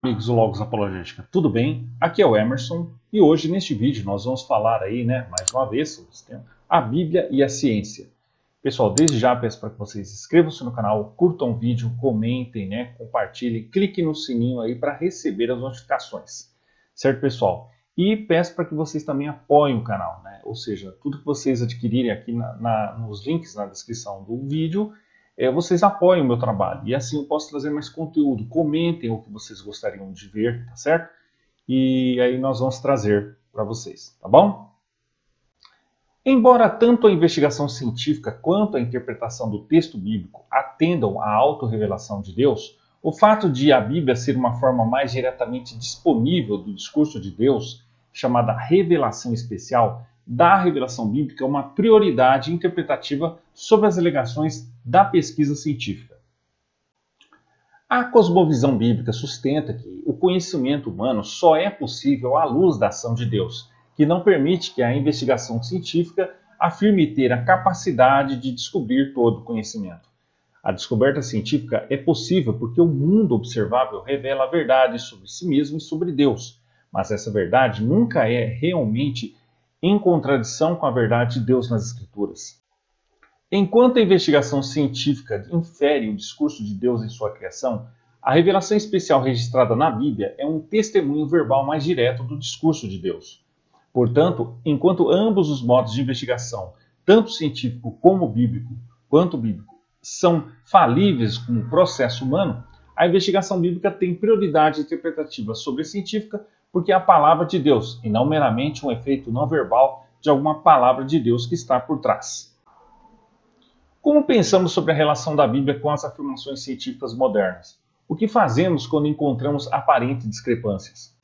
Amigos do Logos Apologética, tudo bem? Aqui é o Emerson e hoje neste vídeo nós vamos falar aí, mais uma vez, sobre esse tema, a Bíblia e a ciência. Pessoal, desde já peço para que vocês inscrevam-se no canal, curtam o vídeo, comentem, compartilhem, cliquem no sininho aí para receber as notificações. Certo, pessoal? E peço para que vocês também apoiem o canal, ou seja, tudo que vocês adquirirem aqui nos links na descrição do vídeo, vocês apoiem o meu trabalho e assim eu posso trazer mais conteúdo. Comentem o que vocês gostariam de ver, tá certo? E aí nós vamos trazer para vocês, tá bom? Embora tanto a investigação científica quanto a interpretação do texto bíblico atendam à autorrevelação de Deus, o fato de a Bíblia ser uma forma mais diretamente disponível do discurso de Deus, chamada revelação especial, dá à revelação bíblica uma prioridade interpretativa sobre as alegações da pesquisa científica. A cosmovisão bíblica sustenta que o conhecimento humano só é possível à luz da ação de Deus, que não permite que a investigação científica afirme ter a capacidade de descobrir todo o conhecimento. A descoberta científica é possível porque o mundo observável revela a verdade sobre si mesmo e sobre Deus, mas essa verdade nunca é realmente em contradição com a verdade de Deus nas Escrituras. Enquanto a investigação científica infere o discurso de Deus em sua criação, a revelação especial registrada na Bíblia é um testemunho verbal mais direto do discurso de Deus. Portanto, enquanto ambos os modos de investigação, tanto científico como bíblico, quanto bíblico, são falíveis como processo humano, a investigação bíblica tem prioridade interpretativa sobre a científica porque é a palavra de Deus e não meramente um efeito não verbal de alguma palavra de Deus que está por trás. Como pensamos sobre a relação da Bíblia com as afirmações científicas modernas? O que fazemos quando encontramos aparentes discrepâncias?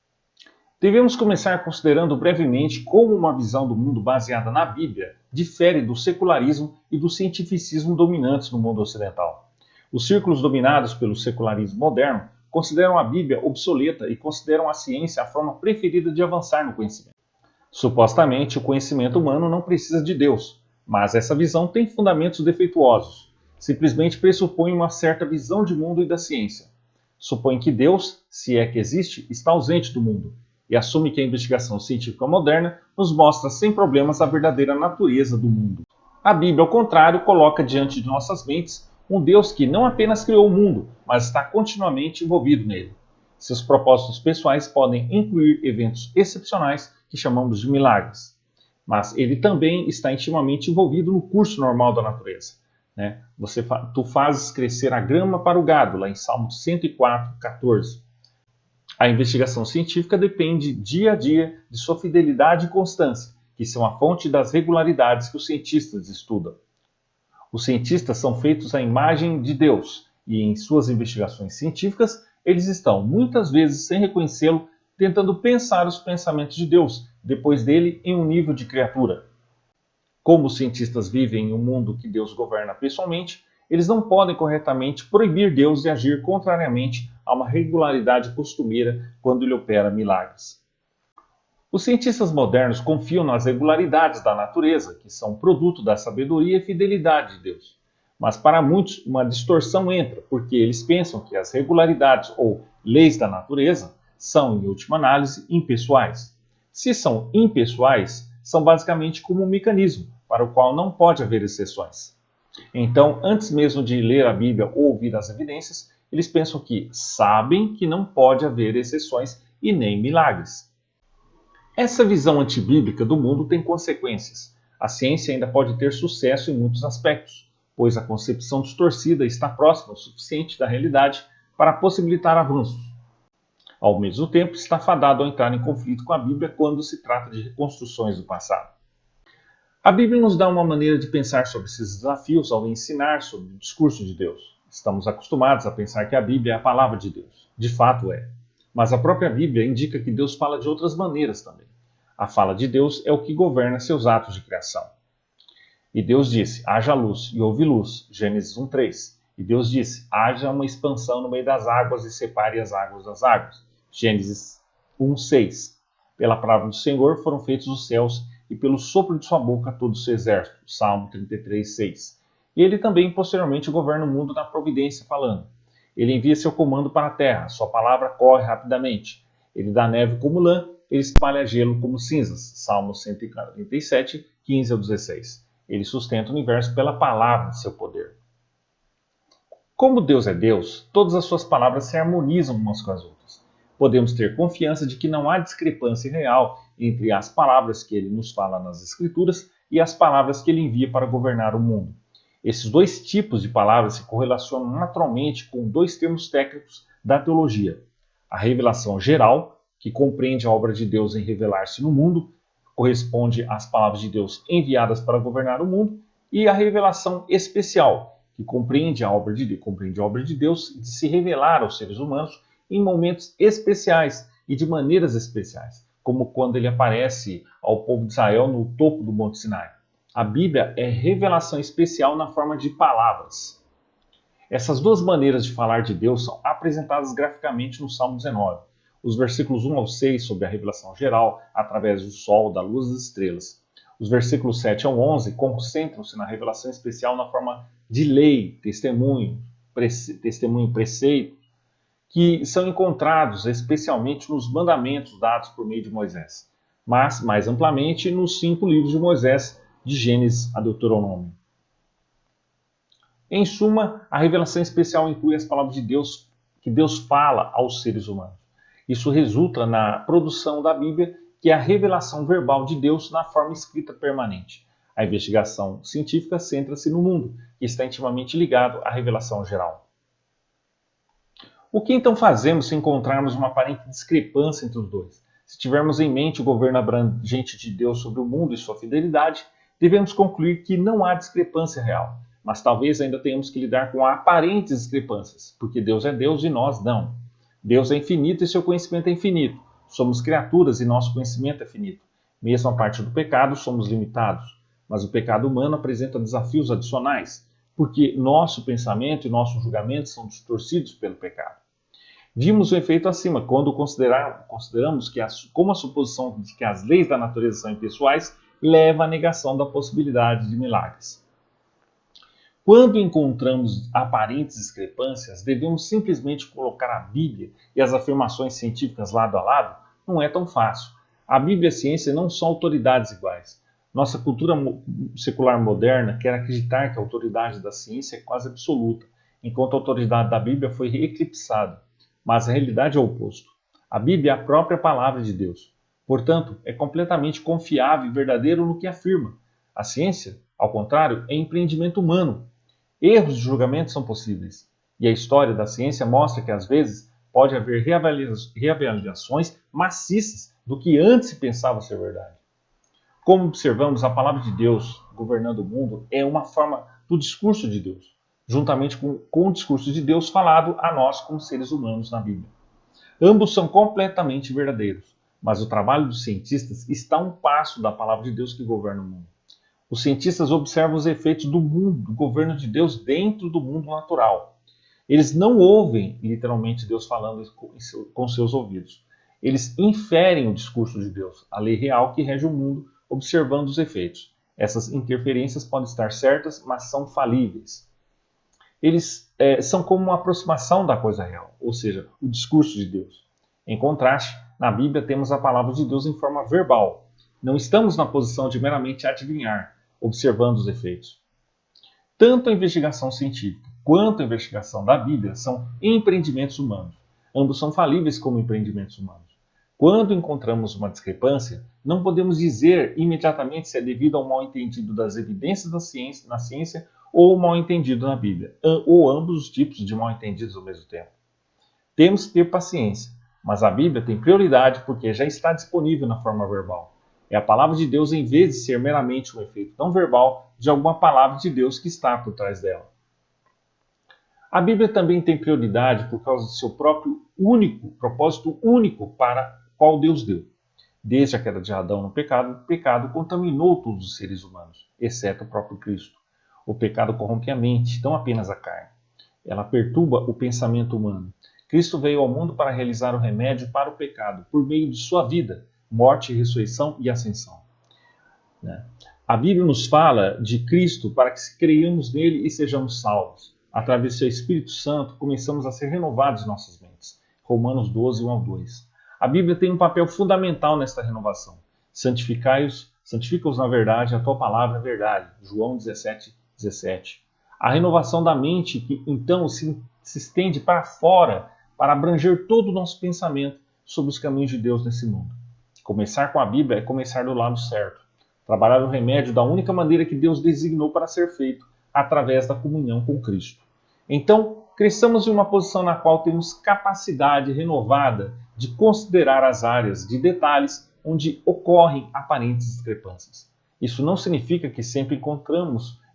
Devemos começar considerando brevemente como uma visão do mundo baseada na Bíblia difere do secularismo e do cientificismo dominantes no mundo ocidental. Os círculos dominados pelo secularismo moderno consideram a Bíblia obsoleta e consideram a ciência a forma preferida de avançar no conhecimento. Supostamente, o conhecimento humano não precisa de Deus, mas essa visão tem fundamentos defeituosos. Simplesmente pressupõe uma certa visão de mundo e da ciência. Supõe que Deus, se é que existe, está ausente do mundo, e assume que a investigação científica moderna nos mostra sem problemas a verdadeira natureza do mundo. A Bíblia, ao contrário, coloca diante de nossas mentes um Deus que não apenas criou o mundo, mas está continuamente envolvido nele. Seus propósitos pessoais podem incluir eventos excepcionais que chamamos de milagres, mas ele também está intimamente envolvido no curso normal da natureza. Tu fazes crescer a grama para o gado, lá em Salmo 104, 14. A investigação científica depende dia a dia de sua fidelidade e constância, que são a fonte das regularidades que os cientistas estudam. Os cientistas são feitos à imagem de Deus e, em suas investigações científicas, eles estão, muitas vezes sem reconhecê-lo, tentando pensar os pensamentos de Deus, depois dele, em um nível de criatura. Como os cientistas vivem em um mundo que Deus governa pessoalmente, eles não podem corretamente proibir Deus de agir contrariamente a uma regularidade costumeira quando ele opera milagres. Os cientistas modernos confiam nas regularidades da natureza, que são produto da sabedoria e fidelidade de Deus. Mas para muitos, uma distorção entra, porque eles pensam que as regularidades ou leis da natureza são, em última análise, impessoais. Se são impessoais, são basicamente como um mecanismo, para o qual não pode haver exceções. Então, antes mesmo de ler a Bíblia ou ouvir as evidências, eles pensam que sabem que não pode haver exceções e nem milagres. Essa visão antibíblica do mundo tem consequências. A ciência ainda pode ter sucesso em muitos aspectos, pois a concepção distorcida está próxima o suficiente da realidade para possibilitar avanços. Ao mesmo tempo, está fadado a entrar em conflito com a Bíblia quando se trata de reconstruções do passado. A Bíblia nos dá uma maneira de pensar sobre esses desafios ao ensinar sobre o discurso de Deus. Estamos acostumados a pensar que a Bíblia é a palavra de Deus. De fato é. Mas a própria Bíblia indica que Deus fala de outras maneiras também. A fala de Deus é o que governa seus atos de criação. E Deus disse, haja luz, e houve luz. Gênesis 1:3. E Deus disse, haja uma expansão no meio das águas e separe as águas das águas. Gênesis 1:6. Pela palavra do Senhor foram feitos os céus, e pelo sopro de sua boca todo o seu exército. Salmo 33:6. E ele também posteriormente governa o mundo na providência, falando, Ele envia seu comando para a terra, sua palavra corre rapidamente. Ele dá neve como lã, ele espalha gelo como cinzas. Salmo 147, 15 ao 16. Ele sustenta o universo pela palavra de seu poder. Como Deus é Deus, todas as suas palavras se harmonizam umas com as outras. Podemos ter confiança de que não há discrepância real entre as palavras que ele nos fala nas Escrituras e as palavras que ele envia para governar o mundo. Esses dois tipos de palavras se correlacionam naturalmente com dois termos técnicos da teologia: a revelação geral, que compreende a obra de Deus em revelar-se no mundo, corresponde às palavras de Deus enviadas para governar o mundo, e a revelação especial, que compreende a obra de Deus de se revelar aos seres humanos em momentos especiais e de maneiras especiais, como quando ele aparece ao povo de Israel no topo do Monte Sinai. A Bíblia é revelação especial na forma de palavras. Essas duas maneiras de falar de Deus são apresentadas graficamente no Salmo 19. Os versículos 1 ao 6 sobre a revelação geral, através do sol, da luz e das estrelas. Os versículos 7 ao 11 concentram-se na revelação especial na forma de lei, testemunho, preceito, que são encontrados especialmente nos mandamentos dados por meio de Moisés, mas mais amplamente nos 5 livros de Moisés, de Gênesis a Deuteronômio. Em suma, a revelação especial inclui as palavras de Deus que Deus fala aos seres humanos. Isso resulta na produção da Bíblia, que é a revelação verbal de Deus na forma escrita permanente. A investigação científica centra-se no mundo, que está intimamente ligado à revelação geral. O que então fazemos se encontrarmos uma aparente discrepância entre os dois? Se tivermos em mente o governo abrangente de Deus sobre o mundo e sua fidelidade, devemos concluir que não há discrepância real, mas talvez ainda tenhamos que lidar com aparentes discrepâncias, porque Deus é Deus e nós não. Deus é infinito e seu conhecimento é infinito. Somos criaturas e nosso conhecimento é finito. Mesmo a parte do pecado, somos limitados. Mas o pecado humano apresenta desafios adicionais, porque nosso pensamento e nosso julgamento são distorcidos pelo pecado. Vimos o efeito acima, quando consideramos que como a suposição de que as leis da natureza são impessoais leva à negação da possibilidade de milagres. Quando encontramos aparentes discrepâncias, devemos simplesmente colocar a Bíblia e as afirmações científicas lado a lado? Não é tão fácil. A Bíblia e a ciência não são autoridades iguais. Nossa cultura secular moderna quer acreditar que a autoridade da ciência é quase absoluta, enquanto a autoridade da Bíblia foi eclipsada. Mas a realidade é o oposto. A Bíblia é a própria palavra de Deus. Portanto, é completamente confiável e verdadeiro no que afirma. A ciência, ao contrário, é empreendimento humano. Erros de julgamento são possíveis. E a história da ciência mostra que, às vezes, pode haver reavaliações maciças do que antes se pensava ser verdade. Como observamos, a palavra de Deus governando o mundo é uma forma do discurso de Deus, juntamente com o discurso de Deus falado a nós como seres humanos na Bíblia. Ambos são completamente verdadeiros, mas o trabalho dos cientistas está a um passo da palavra de Deus que governa o mundo. Os cientistas observam os efeitos do mundo, do governo de Deus dentro do mundo natural. Eles não ouvem literalmente Deus falando com seus ouvidos. Eles inferem o discurso de Deus, a lei real que rege o mundo, observando os efeitos. Essas interferências podem estar certas, mas são falíveis. Eles são como uma aproximação da coisa real, ou seja, o discurso de Deus. Em contraste, na Bíblia temos a palavra de Deus em forma verbal. Não estamos na posição de meramente adivinhar, observando os efeitos. Tanto a investigação científica quanto a investigação da Bíblia são empreendimentos humanos. Ambos são falíveis como empreendimentos humanos. Quando encontramos uma discrepância, não podemos dizer imediatamente se é devido ao mal-entendido das evidências na ciência ou mal-entendido na Bíblia, ou ambos os tipos de mal-entendidos ao mesmo tempo. Temos que ter paciência, mas a Bíblia tem prioridade porque já está disponível na forma verbal. É a palavra de Deus em vez de ser meramente um efeito não verbal de alguma palavra de Deus que está por trás dela. A Bíblia também tem prioridade por causa do seu próprio propósito único para qual Deus deu. Desde a queda de Adão no pecado, o pecado contaminou todos os seres humanos, exceto o próprio Cristo. O pecado corrompe a mente, não apenas a carne. Ela perturba o pensamento humano. Cristo veio ao mundo para realizar o remédio para o pecado, por meio de sua vida, morte, ressurreição e ascensão. A Bíblia nos fala de Cristo para que creiamos nele e sejamos salvos. Através do seu Espírito Santo, começamos a ser renovados em nossas mentes. Romanos 12, 1 ao 2. A Bíblia tem um papel fundamental nesta renovação. Santifica-os na verdade, a tua palavra é verdade. João 17, 17. A renovação da mente, que então se estende para fora, para abranger todo o nosso pensamento sobre os caminhos de Deus nesse mundo. Começar com a Bíblia é começar do lado certo. Trabalhar o remédio da única maneira que Deus designou para ser feito, através da comunhão com Cristo. Então, cresçamos em uma posição na qual temos capacidade renovada de considerar as áreas de detalhes onde ocorrem aparentes discrepâncias. Isso não significa que sempre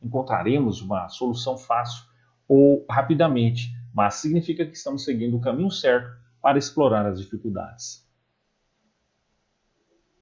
encontraremos uma solução fácil ou rapidamente, mas significa que estamos seguindo o caminho certo para explorar as dificuldades.